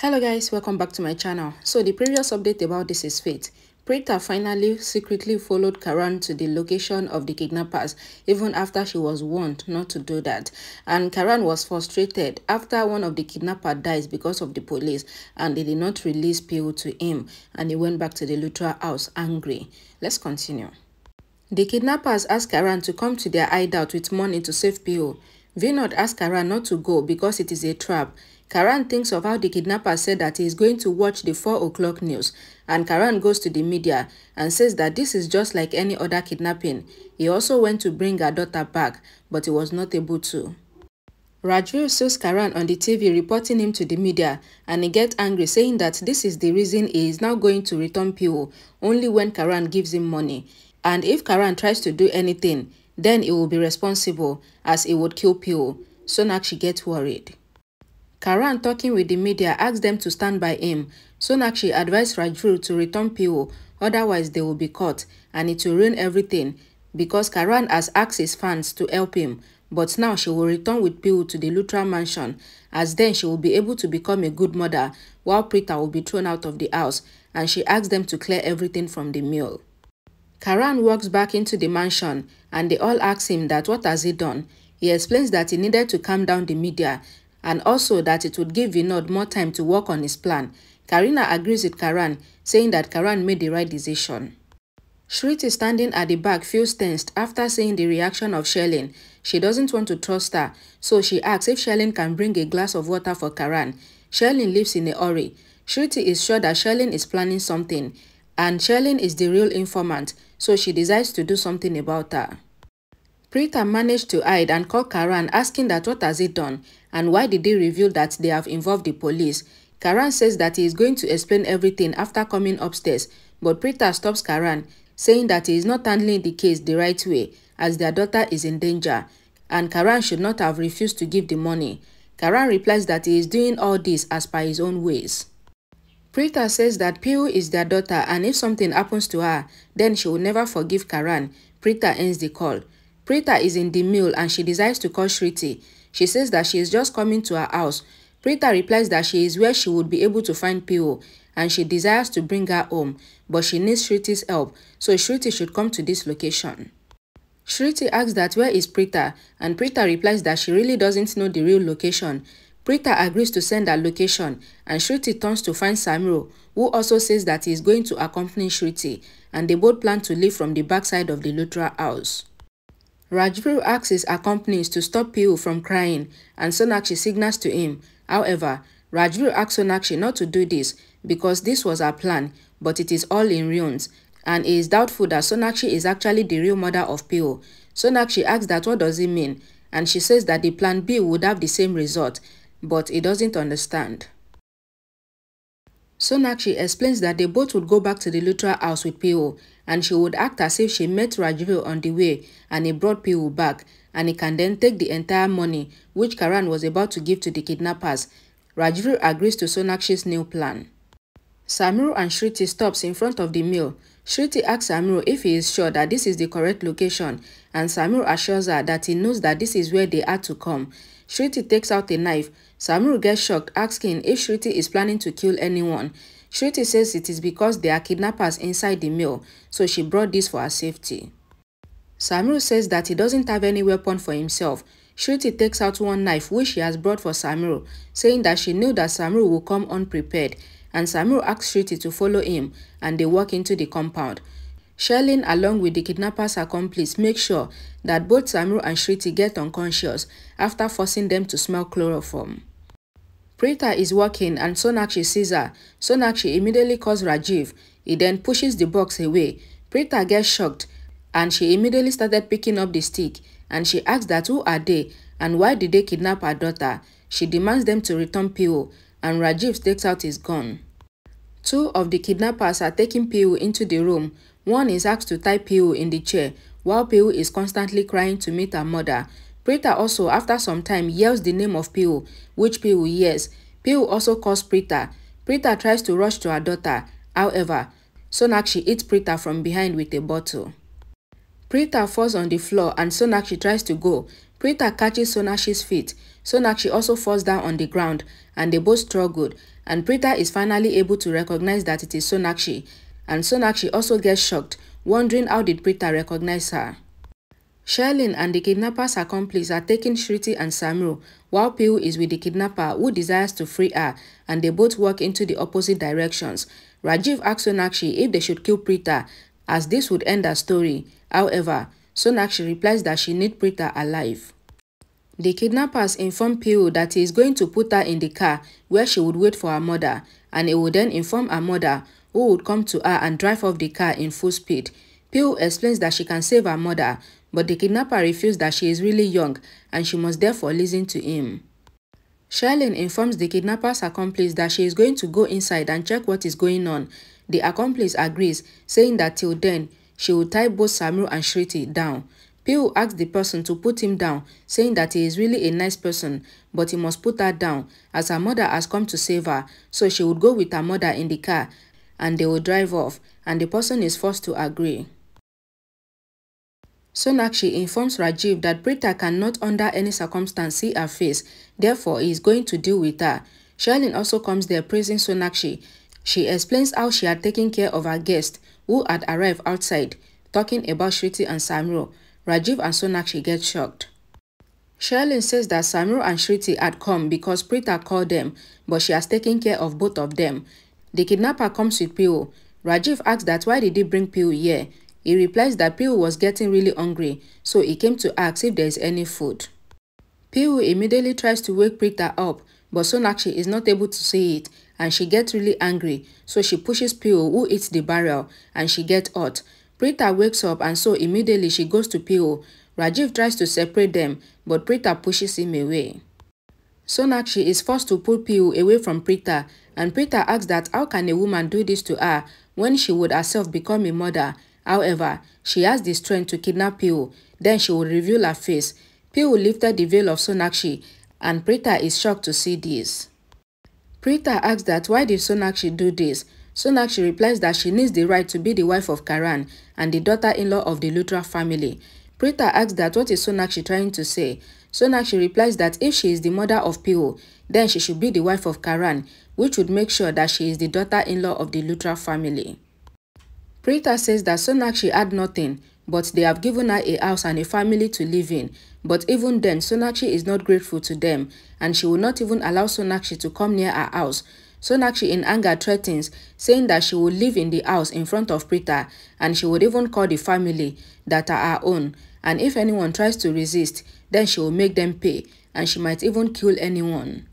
Hello guys, welcome back to my channel. So the previous update about this is fate. Preeta finally secretly followed Karan to the location of the kidnappers even after she was warned not to do that. And Karan was frustrated after one of the kidnappers dies because of the police and they did not release Pihu to him, and he went back to the Lutra house angry. Let's continue. The kidnappers asked Karan to come to their hideout with money to save Pihu. Vinod asked Karan not to go because it is a trap. Karan thinks of how the kidnapper said that he is going to watch the 4 o'clock news, and Karan goes to the media and says that this is just like any other kidnapping. He also went to bring her daughter back, but he was not able to. Rajveer sues Karan on the TV reporting him to the media, and he gets angry saying that this is the reason he is now going to return Pihu only when Karan gives him money. And if Karan tries to do anything, then he will be responsible as he would kill Pihu. Sonakshi gets worried. Karan, talking with the media, asked them to stand by him. Sonakshi advised Rajveer to return Pihu, otherwise they will be caught and it will ruin everything, because Karan has asked his fans to help him, but now she will return with Pihu to the Lutra mansion, as then she will be able to become a good mother while Preeta will be thrown out of the house, and she asked them to clear everything from the meal. Karan walks back into the mansion and they all ask him that what has he done. He explains that he needed to calm down the media and also that it would give Vinod more time to work on his plan. Karina agrees with Karan, saying that Karan made the right decision. Shriti, standing at the back, feels tensed after seeing the reaction of Shelin. She doesn't want to trust her, so she asks if Shelin can bring a glass of water for Karan. Shelin leaves in a hurry. Shriti is sure that Shelin is planning something, and Shelin is the real informant, so she decides to do something about her. Preeta managed to hide and call Karan, asking that what has he done and why did they reveal that they have involved the police. Karan says that he is going to explain everything after coming upstairs, but Preeta stops Karan, saying that he is not handling the case the right way as their daughter is in danger and Karan should not have refused to give the money. Karan replies that he is doing all this as per his own ways. Preeta says that Pihu is their daughter and if something happens to her, then she will never forgive Karan. Preeta ends the call. Preeta is in the mill and she decides to call Shriti. She says that she is just coming to her house. Preeta replies that she is where she would be able to find Pihu and she desires to bring her home, but she needs Shriti's help, so Shriti should come to this location. Shriti asks that where is Preeta, and Preeta replies that she really doesn't know the real location. Preeta agrees to send her location and Shriti turns to find Samiro, who also says that he is going to accompany Shriti, and they both plan to leave from the backside of the Lutra house. Rajveer asks his accomplices to stop Pihu from crying and Sonakshi signals to him. However, Rajveer asks Sonakshi not to do this because this was her plan, but it is all in ruins, and he is doubtful that Sonakshi is actually the real mother of Pihu. Sonakshi asks that what does it mean, and she says that the plan B would have the same result, but he doesn't understand. Sonakshi explains that they both would go back to the Lutra house with Pihu, and she would act as if she met Rajveer on the way and he brought Pihu back, and he can then take the entire money which Karan was about to give to the kidnappers. Rajveer agrees to Sonakshi's new plan. Samiro and Shriti stops in front of the mill. Shriti asks Samiro if he is sure that this is the correct location, and Samiro assures her that he knows that this is where they had to come. Shriti takes out a knife. Samiro gets shocked, asking if Shriti is planning to kill anyone. Shriti says it is because there are kidnappers inside the mill, so she brought this for her safety. Samiro says that he doesn't have any weapon for himself. Shriti takes out one knife which she has brought for Samiro, saying that she knew that Samiro will come unprepared, and Samiro asks Shriti to follow him and they walk into the compound. Shelin, along with the kidnappers' accomplice, make sure that both Samiro and Shriti get unconscious after forcing them to smell chloroform. Preeta is walking and Sonakshi sees her. Sonakshi immediately calls Rajiv. He then pushes the box away. Preeta gets shocked and she immediately started picking up the stick, and she asks that who are they and why did they kidnap her daughter. She demands them to return Pihu, and Rajiv takes out his gun. 2 of the kidnappers are taking Pihu into the room. One is asked to tie Pihu in the chair while Pihu is constantly crying to meet her mother. Preeta also, after some time, yells the name of Pihu, which Pihu hears. Pihu also calls Preeta. Preeta tries to rush to her daughter. However, Sonakshi hits Preeta from behind with a bottle. Preeta falls on the floor and Sonakshi tries to go. Preeta catches Sonakshi's feet. Sonakshi also falls down on the ground and they both struggled. and Preeta is finally able to recognize that it is Sonakshi, and Sonakshi also gets shocked, wondering how did Preeta recognize her. Sherlyn and the kidnappers' accomplice are taking Shruti and Samru, while Pihu is with the kidnapper who desires to free her, and they both walk into the opposite directions. Rajiv asks Sonakshi if they should kill Preeta, as this would end her story. However, Sonakshi replies that she needs Preeta alive. The kidnappers inform Pihu that he is going to put her in the car where she would wait for her mother, and he would then inform her mother, who would come to her and drive off the car in full speed. Pihu explains that she can save her mother, but the kidnapper reveals that she is really young and she must therefore listen to him. Sherlyn informs the kidnapper's accomplice that she is going to go inside and check what is going on. The accomplice agrees, saying that till then, she will tie both Samru and Shruti down. Pihu asks the person to put him down, saying that he is really a nice person, but he must put her down as her mother has come to save her, so she would go with her mother in the car and they will drive off, and the person is forced to agree. Sonakshi informs Rajiv that Preeta cannot under any circumstance see her face, therefore he is going to deal with her. Sherlyn also comes there praising Sonakshi. She explains how she had taken care of her guest, who had arrived outside, talking about Shruti and Samru. Rajiv and Sonakshi get shocked. Sherlyn says that Samru and Shruti had come because Preeta called them, but she has taken care of both of them. The kidnapper comes with Pihu. Rajiv asks that why did he bring Pihu here. He replies that Pihu was getting really hungry, so he came to ask if there is any food. Pihu immediately tries to wake Preeta up, but Sonakshi is not able to see it, and she gets really angry, so she pushes Pihu, who eats the barrel, and she gets hot. Preeta wakes up, and so immediately she goes to Pihu. Rajiv tries to separate them, but Preeta pushes him away. Sonakshi is forced to pull Pihu away from Preeta, and Preeta asks that how can a woman do this to her when she would herself become a mother. However, she has the strength to kidnap Pihu, then she will reveal her face. Pihu lifted the veil of Sonakshi, and Preeta is shocked to see this. Preeta asks that why did Sonakshi do this. Sonakshi replies that she needs the right to be the wife of Karan and the daughter-in-law of the Luthra family. Preeta asks that what is Sonakshi trying to say. Sonakshi replies that if she is the mother of Pihu, then she should be the wife of Karan, which would make sure that she is the daughter-in-law of the Luthra family. Preeta says that Sonakshi had nothing, but they have given her a house and a family to live in. But even then, Sonakshi is not grateful to them, and she will not even allow Sonakshi to come near her house. Sonakshi in anger threatens, saying that she will live in the house in front of Preeta, and she would even call the family that are her own. And if anyone tries to resist, then she will make them pay, and she might even kill anyone.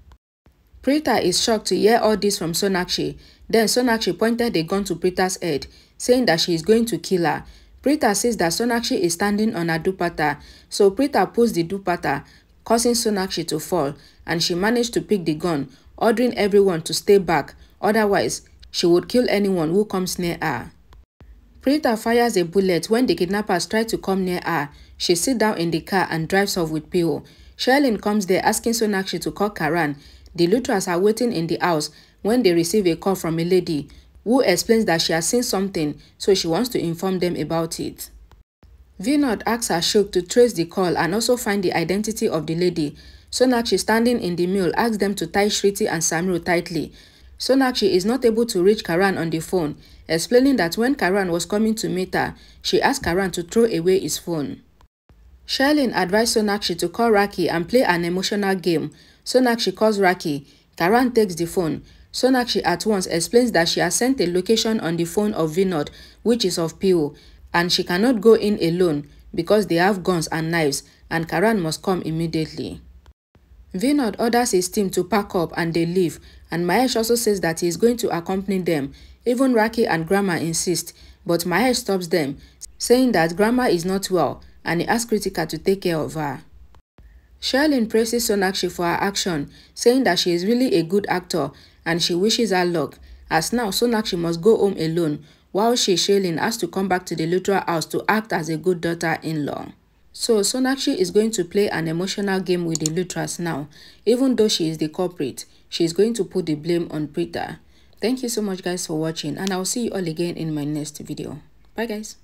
Preeta is shocked to hear all this from Sonakshi. Then Sonakshi pointed a gun to Preeta's head, saying that she is going to kill her. Preeta says that Sonakshi is standing on her dupatta, so Preeta pulls the dupatta, causing Sonakshi to fall, and she managed to pick the gun, ordering everyone to stay back, otherwise she would kill anyone who comes near her. Preeta fires a bullet when the kidnappers try to come near her. She sits down in the car and drives off with Pihu. Sherlyn comes there asking Sonakshi to call Karan. The Luthras are waiting in the house when they receive a call from a lady who explains that she has seen something, so she wants to inform them about it. Vinod asks Ashok to trace the call and also find the identity of the lady. Sonakshi, standing in the mill, asks them to tie Shruti and Samru tightly. Sonakshi is not able to reach Karan on the phone, explaining that when Karan was coming to meet her, she asked Karan to throw away his phone. Sherlyn advised Sonakshi to call Raki and play an emotional game. Sonakshi calls Raki. Karan takes the phone. Sonakshi at once explains that she has sent a location on the phone of Vinod, which is of Pihu, and she cannot go in alone because they have guns and knives, and Karan must come immediately. Vinod orders his team to pack up and they leave, and Mahesh also says that he is going to accompany them. Even Raki and Grandma insist, but Mahesh stops them, saying that Grandma is not well and he asks Kritika to take care of her. Sherlyn praises Sonakshi for her action, saying that she is really a good actor and she wishes her luck, as now Sonakshi must go home alone, while Sherlyn has to come back to the Luthra house to act as a good daughter-in-law. So Sonakshi is going to play an emotional game with the Luthras now. Even though she is the culprit, she is going to put the blame on Preeta. Thank you so much guys for watching, and I'll see you all again in my next video. Bye guys.